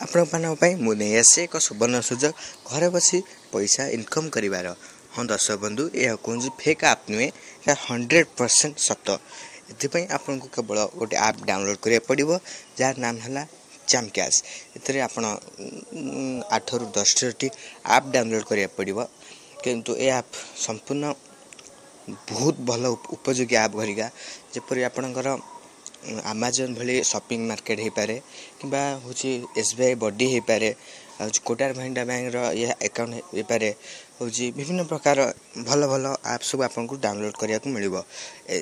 आपण मु नहीं आसे एक सुवर्ण सुजोग घर बसी पैसा इनकम करिवार। हाँ दर्शक बंधु यह कौन फेक आप नुहे 100% सत। एथि आपन को केवल गोटे आप डाउनलोड करिया पड़िबो जार नाम हला champcash। एतरे आपण 8 रु 10 टी आप डाउनलोड करिया पड़िबो किंतु ए आप संपूर्ण बहुत भल उपयोगी आप घरिका जेपरि आपणकर अमेजन भली शॉपिंग मार्केट हो पारे कि हूँ एसबीआई बडी हो पारे कोटार महिंद्रा बैंक रे अकाउंट हो पारे हूँ विभिन्न प्रकार भल भल आप सब आपको डाउनलोड करने को मिल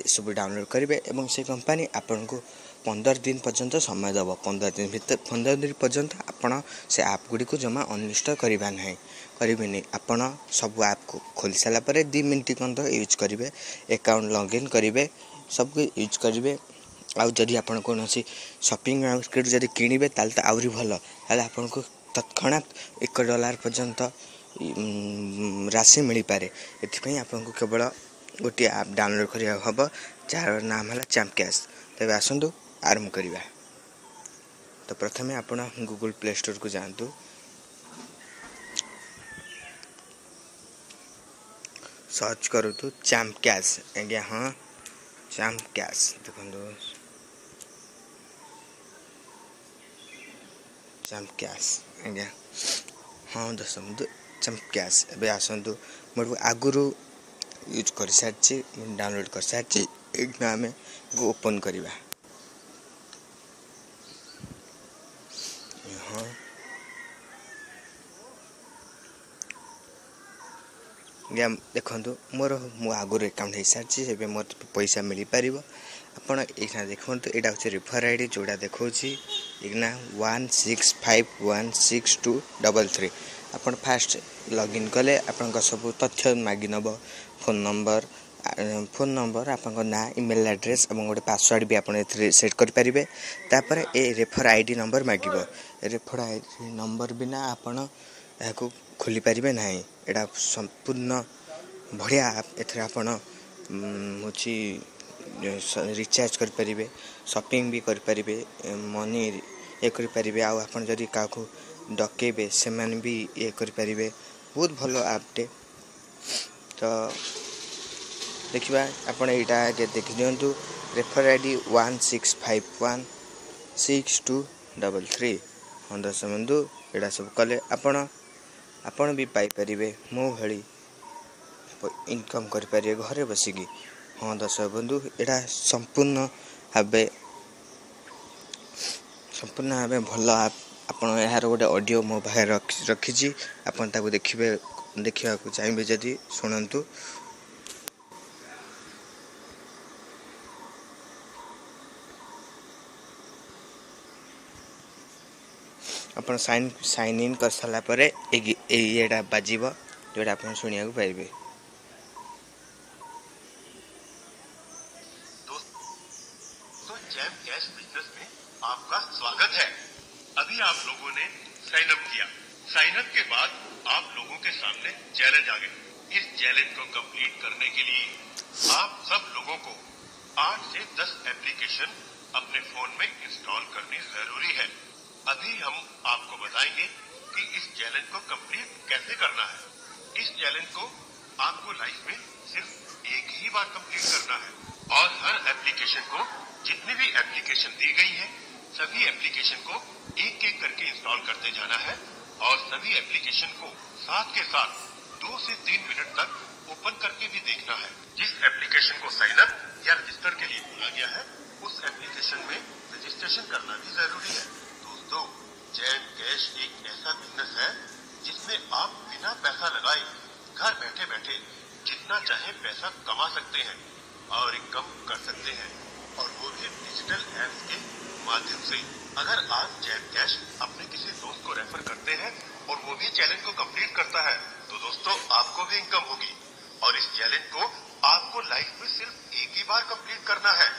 सब डाउनलोड करेंगे और से कंपनी आपन को 15 दिन पर्यंत समय दब 15 दिन पर्यंत आपड़ से आप गुड़ी को जमा अनइंस्टॉल करवा ना करें आपड़ सब आप को खोल सारापर 2 मिनट खंड यूज करेंगे अकाउंट लॉगिन करेंगे सब यूज करेंगे आदि आप कौन शॉपिंग मार्केट जब किणवे तो आहरी भल आपन को तत्क्षणात $1 पर्यंत राशि मिल पारे। एथि आपको केवल गोटे आप डाउनलोड करिया हम जार नाम है champcash। तबे आसतु आरंभ करवा। तो प्रथमे आप गूगल प्ले स्टोर को जातु सर्च करूँ champcash आज्ञा। हाँ champcash देखो champcash आज्ञा। हाँ दर्शक champcash ए आसतु मोर आगुरी यूज कर सारी डाउनलोड कर सारी एक आम ओपन करवा। हाँ देखु मोर मो आगुरी अकाउंट हो सारी मोर पैसा मिल पार आपड़ ये देखो यहाँ हूँ रेफर आईडी जोड़ा देखा 1651623 आपड़ फास्ट लॉगिन कले आपण सब तथ्य मागी नब फोन नंबर आपन ना ईमेल एड्रेस और गोटे पासवर्ड भी आप सेट करेंगे। तापर ए रेफर आईडी नंबर मागिब रेफर आईडी नंबर बिना आपन यहाँ खोली पारे ना। यहाँ संपूर्ण बढ़िया आप हूँ रिचार्ज करें शॉपिंग भी करें मनी ये करें आदि क्या डकेबे से भी ये करें बहुत भल आपटे। तो देखा आप यहाँ देखी दिंतु रेफर आईडी 1651623। हाँ दर्शक बंधु यहाँ सब कले आपण भी पाइपर मो भली इनकम करें घरे बसिकी। हाँ दर्शक बंधु यहाँ संपूर्ण भाव भल आप यार गोटे ऑडियो मो पाखे रखी आपन ताको देखा चाहिए जदि शुणु। आप साइन इन कर सारापर ये बाजिब जोटा आप शुणा पाइबे। champcash बिजनेस में आपका स्वागत है। अभी आप लोगों ने साइन अप किया। साइन अप के बाद आप लोगों के सामने चैलेंज आ गए। इस चैलेंज को कंप्लीट करने के लिए आप सब लोगों को 8 से 10 एप्लीकेशन अपने फोन में इंस्टॉल करनी जरूरी है। अभी हम आपको बताएंगे कि इस चैलेंज को कंप्लीट कैसे करना है। इस चैलेंज को आपको लाइफ में सिर्फ एक ही बार कंप्लीट करना है और हर एप्लीकेशन को जितनी भी एप्लीकेशन दी गई है सभी एप्लीकेशन को एक एक करके इंस्टॉल करते जाना है और सभी एप्लीकेशन को साथ के साथ 2 से 3 मिनट तक ओपन करके भी देखना है। जिस एप्लीकेशन को साइन अप या रजिस्टर के लिए बोला गया है उस एप्लीकेशन में रजिस्ट्रेशन करना भी जरूरी है। दोस्तों champcash एक ऐसा बिजनेस है जिसमें आप बिना पैसा लगाए घर बैठे बैठे जितना चाहे पैसा कमा सकते हैं और इनकम कर सकते हैं और वो भी डिजिटल एप्स के माध्यम से। अगर आप champcash अपने किसी दोस्त को रेफर करते हैं और वो भी चैलेंज को कंप्लीट करता है तो दोस्तों आपको भी इनकम होगी। और इस चैलेंज को आपको लाइफ में सिर्फ एक ही बार कंप्लीट करना है।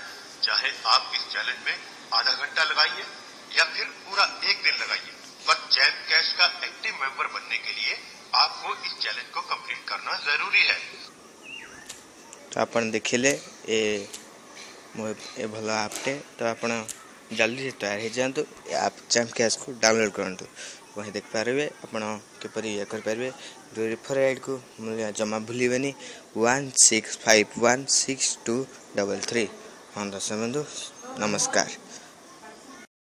चाहे आप इस चैलेंज में आधा घंटा लगाइए या फिर पूरा 1 दिन लगाइए, पर champcash का एक्टिव मेंबर बनने के लिए आपको इस चैलेंज को कंप्लीट करना जरूरी है। तो आप देखिले ए भल आपटे। तो आप जल्दी से तैयार हो जातु आप चैम्पकैश को डाउनलोड करूँ वहीं देखिपारे आपण किपर ये करें जो रेफर आईडी को जमा भूलि 16516233। हाँ दर्शक बंधु नमस्कार।